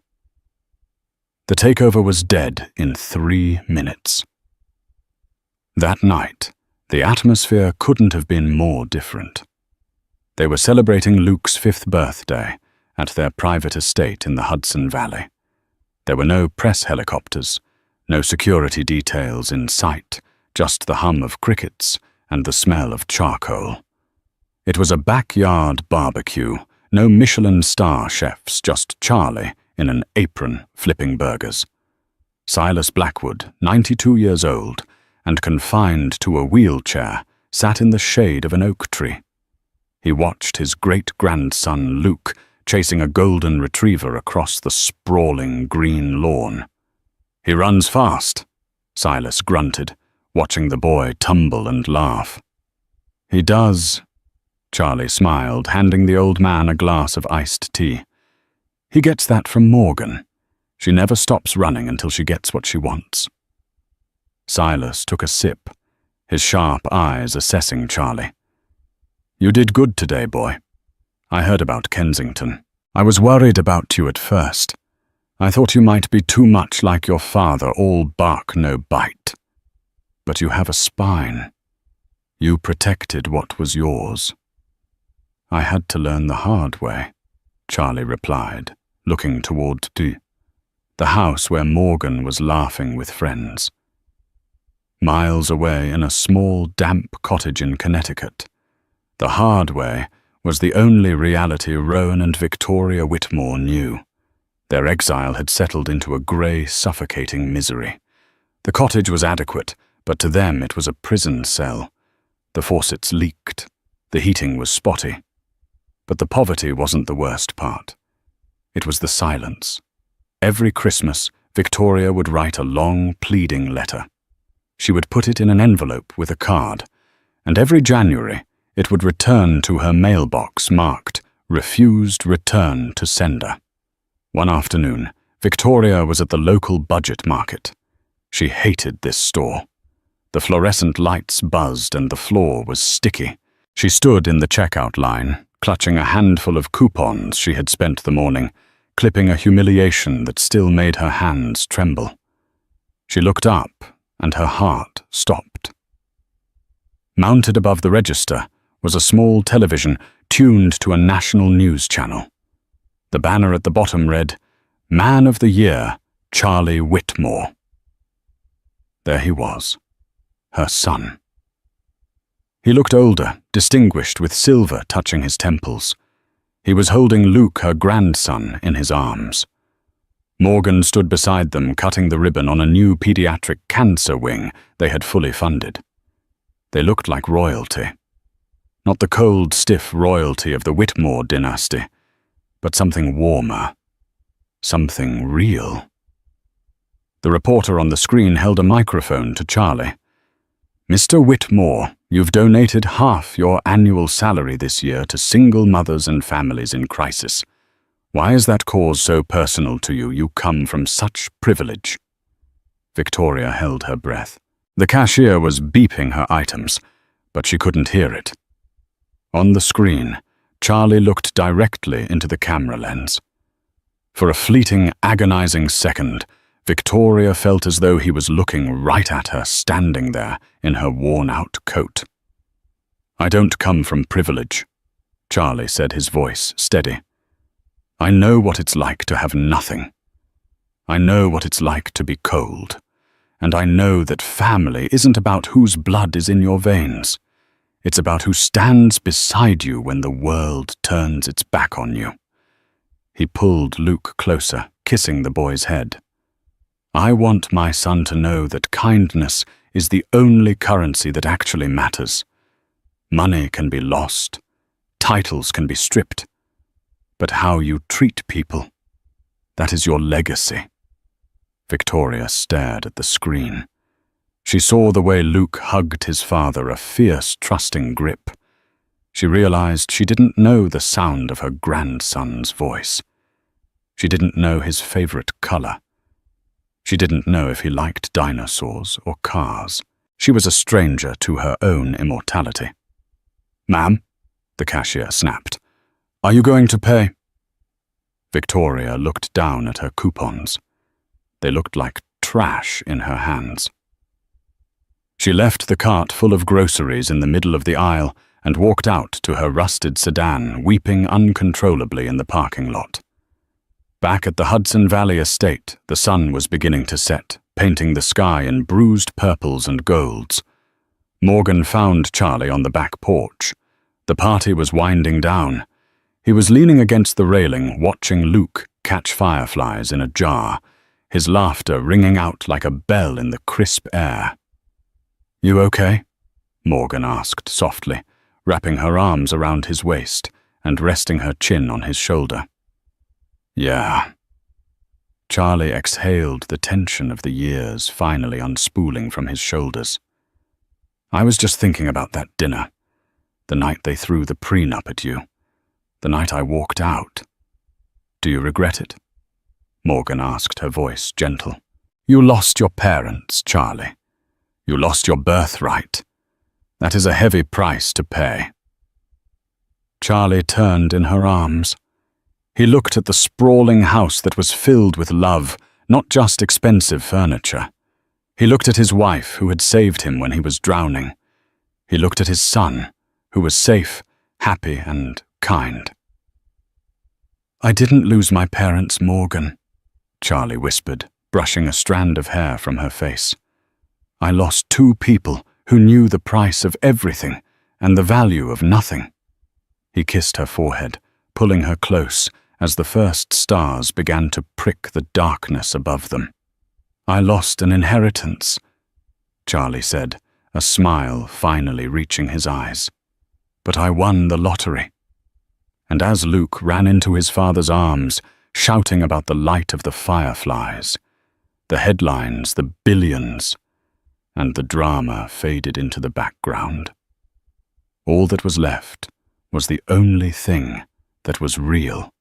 A: The takeover was dead in 3 minutes. That night, the atmosphere couldn't have been more different. They were celebrating Luke's 5th birthday at their private estate in the Hudson Valley. There were no press helicopters, no security details in sight, just the hum of crickets and the smell of charcoal. It was a backyard barbecue, no Michelin star chefs, just Charlie in an apron flipping burgers. Silas Blackwood, 92 years old, and confined to a wheelchair, sat in the shade of an oak tree. He watched his great-grandson Luke chasing a golden retriever across the sprawling green lawn. "He runs fast," Silas grunted, watching the boy tumble and laugh. "He does," Charlie smiled, handing the old man a glass of iced tea. "He gets that from Morgan. She never stops running until she gets what she wants." Silas took a sip, his sharp eyes assessing Charlie. "You did good today, boy. I heard about Kensington. I was worried about you at first. I thought you might be too much like your father, all bark, no bite. But you have a spine. You protected what was yours." "I had to learn the hard way," Charlie replied, looking toward the house where Morgan was laughing with friends. Miles away in a small, damp cottage in Connecticut, the hard way was the only reality Rowan and Victoria Whitmore knew. Their exile had settled into a grey, suffocating misery. The cottage was adequate, but to them it was a prison cell. The faucets leaked. The heating was spotty. But the poverty wasn't the worst part. It was the silence. Every Christmas, Victoria would write a long, pleading letter. She would put it in an envelope with a card, and every January it would return to her mailbox marked "Refused Return to Sender." One afternoon, Victoria was at the local budget market. She hated this store. The fluorescent lights buzzed and the floor was sticky. She stood in the checkout line, clutching a handful of coupons she had spent the morning, clipping a humiliation that still made her hands tremble. She looked up, and her heart stopped. Mounted above the register was a small television tuned to a national news channel. The banner at the bottom read, "Man of the Year, Charlie Whitmore." There he was, her son. He looked older, distinguished, with silver touching his temples. He was holding Luke, her grandson, in his arms. Morgan stood beside them, cutting the ribbon on a new pediatric cancer wing they had fully funded. They looked like royalty. Not the cold, stiff royalty of the Whitmore dynasty, but something warmer, something real. The reporter on the screen held a microphone to Charlie. "Mr. Whitmore, you've donated half your annual salary this year to single mothers and families in crisis. Why is that cause so personal to you? You come from such privilege." Victoria held her breath. The cashier was beeping her items, but she couldn't hear it. On the screen, Charlie looked directly into the camera lens. For a fleeting, agonizing second, Victoria felt as though he was looking right at her, standing there in her worn-out coat. "I don't come from privilege," Charlie said, his voice steady. "I know what it's like to have nothing. I know what it's like to be cold. And I know that family isn't about whose blood is in your veins. It's about who stands beside you when the world turns its back on you." He pulled Luke closer, kissing the boy's head. "I want my son to know that kindness is the only currency that actually matters. Money can be lost, titles can be stripped, but how you treat people, that is your legacy." Victoria stared at the screen. She saw the way Luke hugged his father, a fierce, trusting grip. She realized she didn't know the sound of her grandson's voice. She didn't know his favorite color. She didn't know if he liked dinosaurs or cars. She was a stranger to her own immortality. "Ma'am," the cashier snapped, "are you going to pay?" Victoria looked down at her coupons. They looked like trash in her hands. She left the cart full of groceries in the middle of the aisle and walked out to her rusted sedan, weeping uncontrollably in the parking lot. Back at the Hudson Valley estate, the sun was beginning to set, painting the sky in bruised purples and golds. Morgan found Charlie on the back porch. The party was winding down. He was leaning against the railing, watching Luke catch fireflies in a jar, his laughter ringing out like a bell in the crisp air. "You okay?" Morgan asked softly, wrapping her arms around his waist and resting her chin on his shoulder. "Yeah." Charlie exhaled, the tension of the years finally unspooling from his shoulders. "I was just thinking about that dinner, the night they threw the prenup at you, the night I walked out. Do you regret it?" Morgan asked, her voice gentle. "You lost your parents, Charlie. You lost your birthright. That is a heavy price to pay." Charlie turned in her arms. He looked at the sprawling house that was filled with love, not just expensive furniture. He looked at his wife, who had saved him when he was drowning. He looked at his son, who was safe, happy, and kind. "I didn't lose my parents, Morgan," Charlie whispered, brushing a strand of hair from her face. "I lost two people who knew the price of everything and the value of nothing." He kissed her forehead, pulling her close as the first stars began to prick the darkness above them. "I lost an inheritance," Charlie said, a smile finally reaching his eyes. "But I won the lottery." And as Luke ran into his father's arms, shouting about the light of the fireflies, the headlines, the billions, and the drama faded into the background. All that was left was the only thing that was real: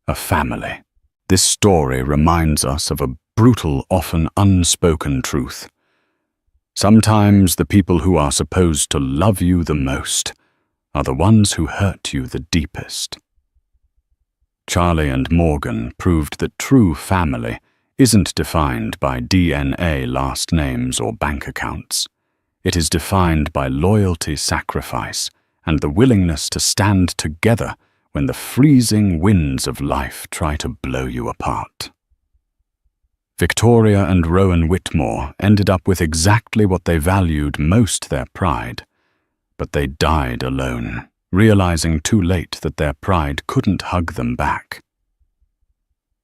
A: a family. This story reminds us of a brutal, often unspoken truth. Sometimes the people who are supposed to love you the most are the ones who hurt you the deepest. Charlie and Morgan proved that true family isn't defined by DNA, last names, or bank accounts. It is defined by loyalty, sacrifice, and the willingness to stand together when the freezing winds of life try to blow you apart. Victoria and Rowan Whitmore ended up with exactly what they valued most: their pride. But they died alone, realizing too late that their pride couldn't hug them back.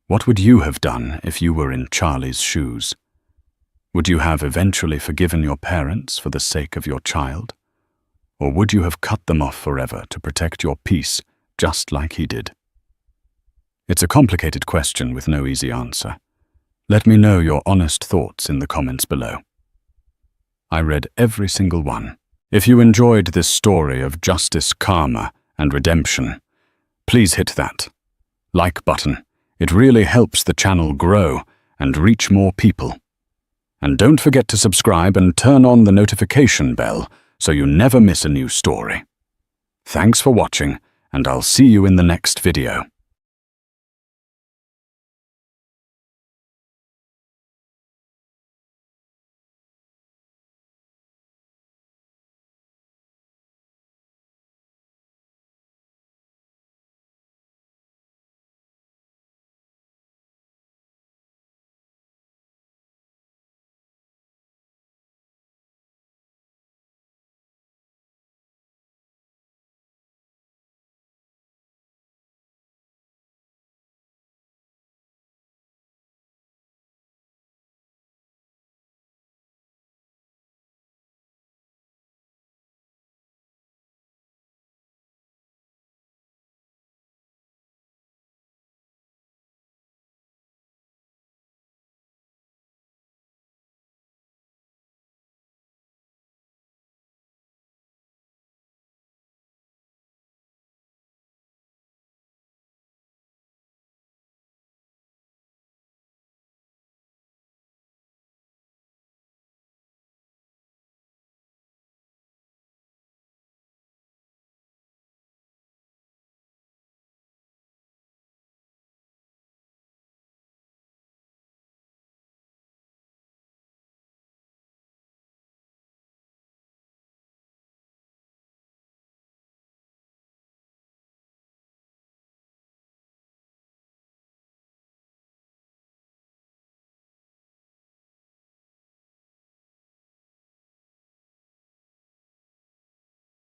A: What would you have done if you were in Charlie's shoes? Would you have eventually forgiven your parents for the sake of your child? Or would you have cut them off forever to protect your peace, just like he did? It's a complicated question with no easy answer. Let me know your honest thoughts in the comments below. I read every single one. If you enjoyed this story of justice, karma, and redemption, please hit that like button. It really helps the channel grow and reach more people. And don't forget to subscribe and turn on the notification bell so you never miss a new story. Thanks for watching, and I'll see you in the next video.